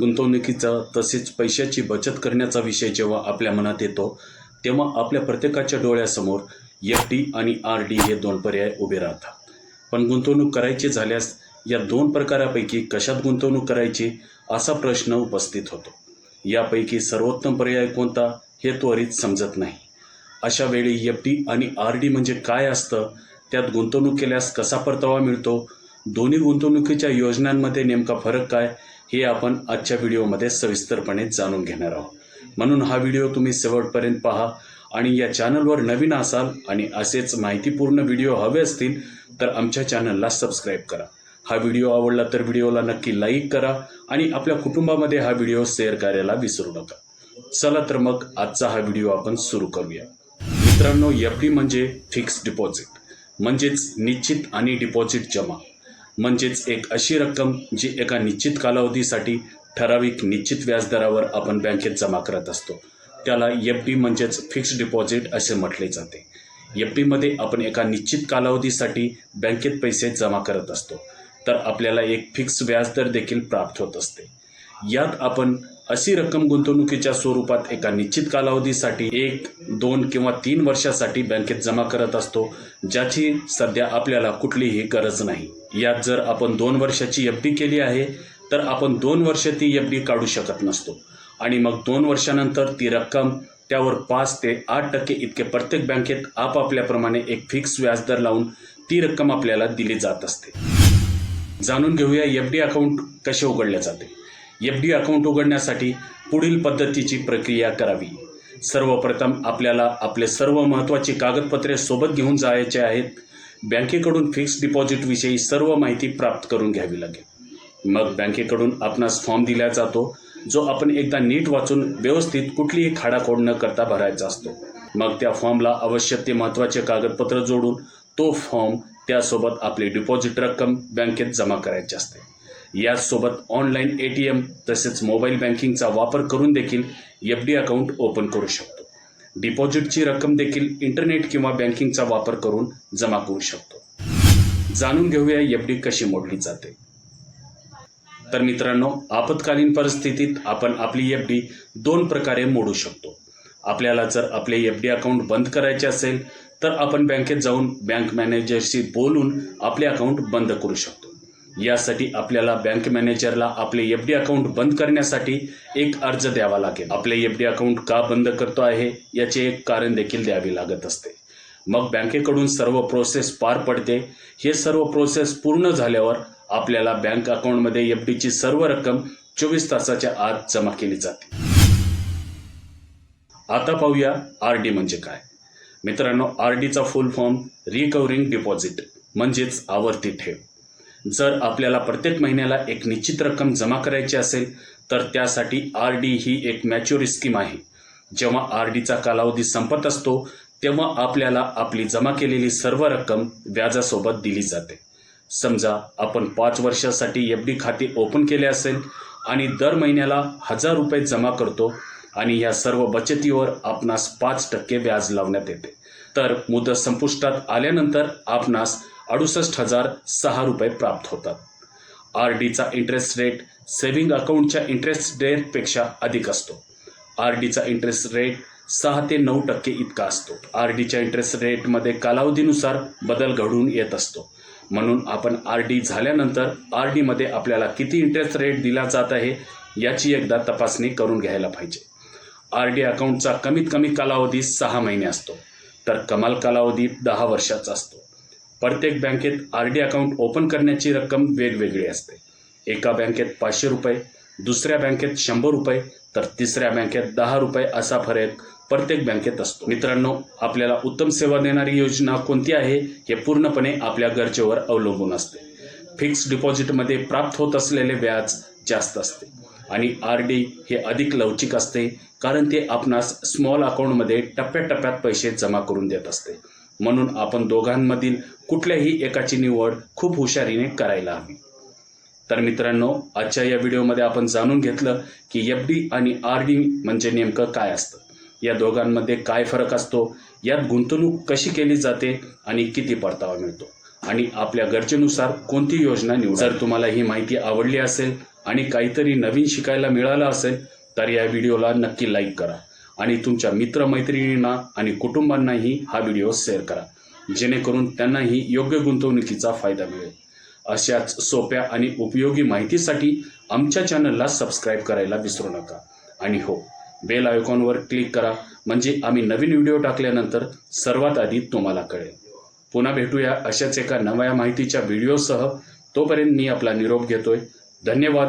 गुंतवणुकीचा तसेच पैशाची बचत करण्याचा विषय जेव्हा आपल्या मनात येतो तेव्हा आपल्या प्रत्येकाच्या डोळ्यासमोर एफ.डी. आणि आर.डी. हे दोन पर्याय उभे राहतात. पण गुंतवणूक करायची झाल्यास या दोन प्रकारापैकी कशात गुंतवणूक करायची असा प्रश्न उपस्थित होतो. यापैकी सर्वोत्तम पर्याय कोणता हे त्वरित समजत नाही. अशा वेळी एफ.डी. आणि आर.डी. म्हणजे काय असतं, त्यात गुंतवणूक केल्यास कसा परतावा मिळतो, दोन्ही गुंतवणुकीच्या योजनांमध्ये नेमका फरक काय हे आपण आजच्या व्हिडिओमध्ये सविस्तरपणे जाणून घेणार आहोत. म्हणून हा व्हिडिओ तुम्ही शेवटपर्यंत पहा आणि या चॅनलवर नवीन असाल आणि असेच माहितीपूर्ण व्हिडिओ हवे असतील तर आमच्या चॅनलला सबस्क्राईब करा. हा व्हिडिओ आवडला तर व्हिडिओला नक्की लाईक करा आणि आपल्या कुटुंबामध्ये हा व्हिडिओ शेअर करायला विसरू नका. चला तर मग आजचा हा व्हिडिओ आपण सुरू करूया. मित्रांनो, एफ.डी. म्हणजे फिक्स डिपॉझिट म्हणजेच निश्चित आणि डिपॉझिट जमा म्हणजेच एक अशी रक्कम जी एका निश्चित कालावधीसाठी ठराविक निश्चित व्याजदरावर आपण बँकेत जमा करत असतो. त्याला एफ.डी. म्हणजेच फिक्स डिपॉझिट असे म्हटले जाते. एफ.डी. आपण एका निश्चित कालावधीसाठी बँकेत पैसे जमा करत असतो, तर आपल्याला एक फिक्स व्याजदर देखील प्राप्त होत असते. यात आपण अशी रक्कम गुंतवणुकीच्या स्वरूपात एका निश्चित कालावधीसाठी 1, 2 किंवा 3 वर्षासाठी बँकेत जमा करत असतो, ज्याची सध्या आपल्याला कुठलीही गरज नाही. यात जर आपण 2 वर्षाची एफ.डी. केली आहे तर आपण 2 वर्ष ती एफ.डी. काढू शकत नसतो आणि मग 2 वर्षानंतर ती रक्कम त्यावर 5 ते 8% इतके प्रत्येक बँकेत आपापल्याप्रमाणे एक फिक्स व्याजदर लावून ती रक्कम आपल्याला दिली जात असते. जाणून घेऊया एफ.डी. अकाउंट कसे उघडले जाते. एफ.डी. अकाउंट उघडण्यासाठी पुढील पद्धतीची प्रक्रिया करावी. सर्वप्रथम आपल्याला आपले सर्व महत्त्वाची कागदपत्रे सोबत घेऊन जायचे आहेत. बँकेकडून फिक्स डिपॉझिटविषयी सर्व माहिती प्राप्त करून घ्यावी लागेल. मग बँकेकडून आपणास फॉर्म दिला जातो, जो आपण एकदा नीट वाचून व्यवस्थित कुठलीही खाडाखोड न करता भरायचा असतो. मग त्या फॉर्मला आवश्यक ते महत्त्वाचे कागदपत्र जोडून तो फॉर्म त्यासोबत आपली डिपॉझिट रक्कम बँकेत जमा करायची असते. याचसोबत ऑनलाईन ATM तसेच मोबाईल बँकिंगचा वापर करून देखील एफ.डी. अकाउंट ओपन करू शकतो. डिपॉझिटची रक्कम देखील इंटरनेट किंवा बँकिंगचा वापर करून जमा करू शकतो. जाणून घेऊया एफ.डी. कशी मोडली जाते. तर मित्रांनो, आपत्कालीन परिस्थितीत आपण आपली एफ.डी. 2 प्रकारे मोडू शकतो. आपल्याला जर आपले एफ.डी. अकाउंट बंद करायचे असेल तर आपण बँकेत जाऊन बँक मॅनेजरशी बोलून आपले अकाउंट बंद करू शकतो. यासाठी आपल्याला बँक मॅनेजरला आपले एफ.डी. अकाउंट बंद करण्यासाठी एक अर्ज द्यावा लागेल. आपले एफ.डी. अकाउंट का बंद करतो आहे याचे एक कारण देखील द्यावे लागत असते. मग बँकेकडून सर्व प्रोसेस पार पडते. हे सर्व प्रोसेस पूर्ण झाल्यावर आपल्याला बँक अकाउंटमध्ये एफ.डी.ची सर्व रक्कम 24 तासाच्या आत जमा केली जाते. आता पाहूया आर.डी. म्हणजे काय. मित्रांनो, आर.डी.चा फुल फॉर्म रिकव्हरिंग डिपॉझिट म्हणजेच आवर्ती ठेव. जर आपल्याला प्रत्येक महिन्याला एक निश्चित रक्कम जमा करायची असेल तर त्यासाठी आर.डी. ही एक मॅच्युअर स्कीम आहे. जेव्हा आर.डी.चा कालावधी संपत असतो तेव्हा आपल्याला आपली जमा केलेली सर्व रक्कम व्याजासोबत दिली जाते. समजा आपण 5 वर्षासाठी एफ.डी. खाते ओपन केले असेल आणि दर महिन्याला 1000 रुपये जमा करतो आणि या सर्व बचतीवर आपणास 5% व्याज लावण्यात येते. तर मुदत संपुष्टात आल्यानंतर आपणास 68,006 रुपये प्राप्त होतात. आर.डी.चा इंटरेस्ट रेट सेव्हिंग अकाउंटच्या इंटरेस्ट रेटपेक्षा अधिक असतो. आर.डी.चा इंटरेस्ट रेट 6 ते 9% इतका असतो. आर.डी.च्या इंटरेस्ट रेटमध्ये कालावधीनुसार बदल घडून येत असतो. म्हणून आपण आर.डी. झाल्यानंतर आर.डी.मध्ये आपल्याला किती इंटरेस्ट रेट दिला जात आहे याची एकदा तपासणी करून घ्यायला पाहिजे. आर.डी. अकाउंटचा कमीत कमी कालावधी 6 महिने असतो, तर कमाल कालावधी 10 वर्षाचा असतो. प्रत्येक बँकेत आर.डी. अकाउंट ओपन करण्याची रक्कम वेगवेगळी असते. एका बँकेत 500 रुपये, दुसऱ्या बँकेत 100 रुपये, तर तिसऱ्या बँकेत 10 रुपये असा फरक प्रत्येक बँकेत असतो. मित्रांनो, आपल्याला उत्तम सेवा देणारी योजना कोणती आहे हे पूर्णपणे आपल्या गरजेवर अवलंबून असते. फिक्स डिपॉझिटमध्ये प्राप्त होत असलेले व्याज जास्त असते आणि आर.डी. हे अधिक लवचिक असते, कारण ते आपणास स्मॉल अकाउंटमध्ये टप्प्याटप्प्यात पैसे जमा करून देत असते. म्हणून आपण दोघांमधील कुठल्याही एकाची निवड खूप हुशारीने करायला हवी. तर मित्रांनो, आजच्या या व्हिडिओमध्ये आपण जाणून घेतलं की एफ.डी. आणि आर.डी. म्हणजे नेमकं काय असतं, या दोघांमध्ये काय फरक असतो, यात गुंतवणूक कशी केली जाते आणि किती परतावा मिळतो आणि आपल्या गरजेनुसार कोणती योजना निवडा. जर तुम्हाला ही माहिती आवडली असेल आणि काहीतरी नवीन शिकायला मिळालं असेल तर या व्हिडिओला नक्की लाईक करा आणि तुमच्या मित्रमैत्रिणींना आणि कुटुंबांनाही हा व्हिडिओ शेअर करा, जेणेकरून त्यांनाही योग्य गुंतवणुकीचा फायदा मिळेल. अशाच सोप्या आणि उपयोगी माहितीसाठी आमच्या चॅनलला सबस्क्राईब करायला विसरू नका. आणि हो, बेल आयकॉनवर क्लिक करा, म्हणजे आम्ही नवीन व्हिडिओ टाकल्यानंतर सर्वात आधी तुम्हाला कळेल. पुन्हा भेटूया अशाच एका नव्या माहितीच्या व्हिडिओसह. तोपर्यंत मी आपला निरोप घेतोय. धन्यवाद.